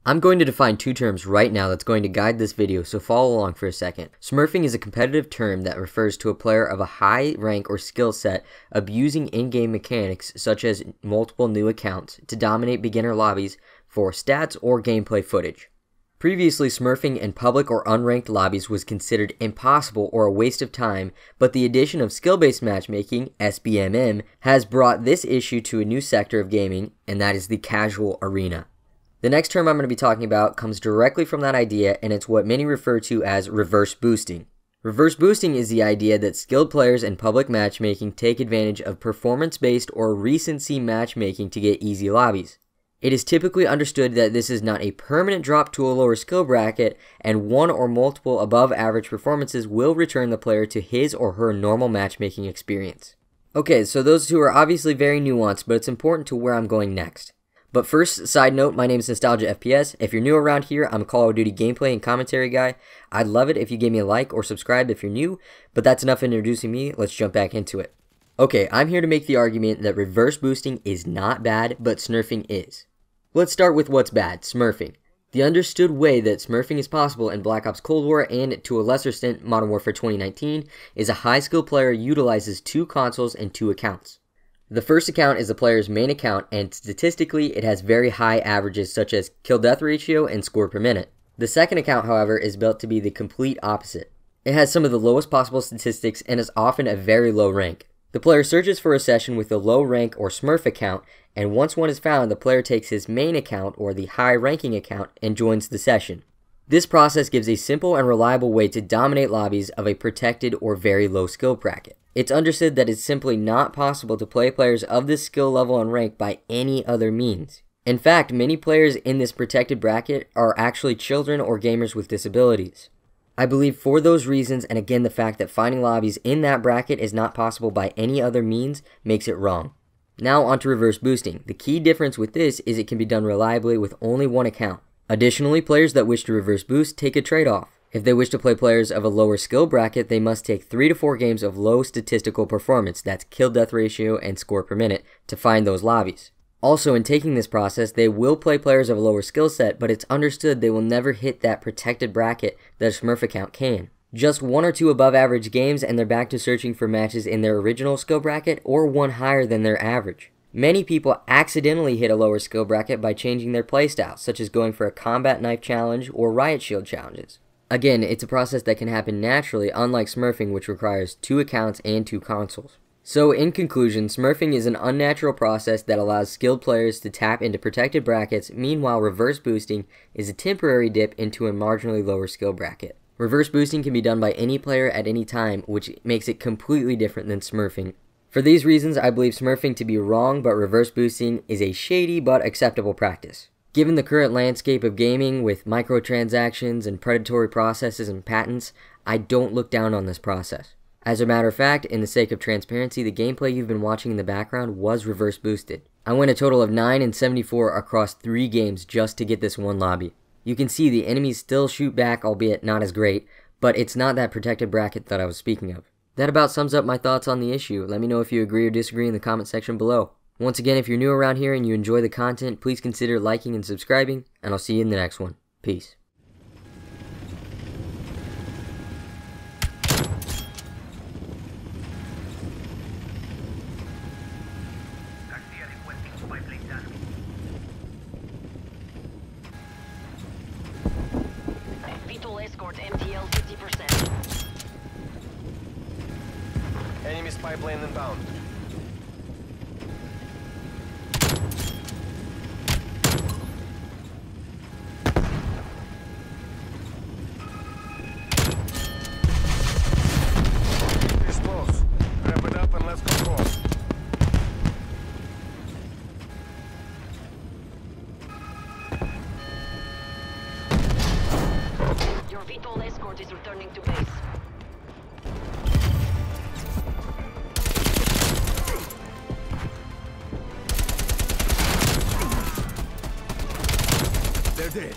I'm going to define two terms right now that's going to guide this video, so follow along for a second. Smurfing is a competitive term that refers to a player of a high rank or skill set abusing in-game mechanics such as multiple new accounts to dominate beginner lobbies for stats or gameplay footage. Previously, smurfing in public or unranked lobbies was considered impossible or a waste of time, but the addition of skill-based matchmaking, SBMM, has brought this issue to a new sector of gaming, and that is the casual arena. The next term I'm going to be talking about comes directly from that idea, and it's what many refer to as reverse boosting. Reverse boosting is the idea that skilled players in public matchmaking take advantage of performance-based or recency matchmaking to get easy lobbies. It is typically understood that this is not a permanent drop to a lower skill bracket, and one or multiple above average performances will return the player to his or her normal matchmaking experience. Okay, so those two are obviously very nuanced, but it's important to where I'm going next. But first, side note, my name is NostalgiaFPS. If you're new around here, I'm a Call of Duty gameplay and commentary guy. I'd love it if you gave me a like or subscribe if you're new, but that's enough introducing me. Let's jump back into it. Okay, I'm here to make the argument that reverse boosting is not bad, but smurfing is. Let's start with what's bad, smurfing. The understood way that smurfing is possible in Black Ops Cold War and, to a lesser extent, Modern Warfare 2019, is a high-skill player utilizes two consoles and two accounts. The first account is the player's main account, and statistically, it has very high averages such as kill-death ratio and score per minute. The second account, however, is built to be the complete opposite. It has some of the lowest possible statistics and is often a very low rank. The player searches for a session with a low rank or smurf account, and once one is found, the player takes his main account or the high ranking account and joins the session. This process gives a simple and reliable way to dominate lobbies of a protected or very low skill bracket. It's understood that it's simply not possible to play players of this skill level and rank by any other means. In fact, many players in this protected bracket are actually children or gamers with disabilities. I believe for those reasons, and again the fact that finding lobbies in that bracket is not possible by any other means, makes it wrong. Now on to reverse boosting. The key difference with this is it can be done reliably with only one account. Additionally, players that wish to reverse boost take a trade-off. If they wish to play players of a lower skill bracket, they must take 3 to 4 games of low statistical performance, that's kill-death ratio and score per minute, to find those lobbies. Also, in taking this process, they will play players of a lower skill set, but it's understood they will never hit that protected bracket that a smurf account can. Just 1 or 2 above average games and they're back to searching for matches in their original skill bracket or one higher than their average. Many people accidentally hit a lower skill bracket by changing their playstyle, such as going for a combat knife challenge or riot shield challenges. Again, it's a process that can happen naturally, unlike smurfing, which requires 2 accounts and 2 consoles. So in conclusion, smurfing is an unnatural process that allows skilled players to tap into protected brackets, meanwhile reverse boosting is a temporary dip into a marginally lower skill bracket. Reverse boosting can be done by any player at any time, which makes it completely different than smurfing. For these reasons, I believe smurfing to be wrong, but reverse boosting is a shady but acceptable practice. Given the current landscape of gaming with microtransactions and predatory processes and patents, I don't look down on this process. As a matter of fact, in the sake of transparency, the gameplay you've been watching in the background was reverse boosted. I went a total of 9 and 74 across 3 games just to get this one lobby. You can see the enemies still shoot back, albeit not as great, but it's not that protected bracket that I was speaking of. That about sums up my thoughts on the issue. Let me know if you agree or disagree in the comment section below. Once again, if you're new around here and you enjoy the content, please consider liking and subscribing, and I'll see you in the next one. Peace. MTL 50%. Enemy spy plane inbound. It's close. Wrap it up and let's go cross. Your VTOL escort is returning to base. They're dead.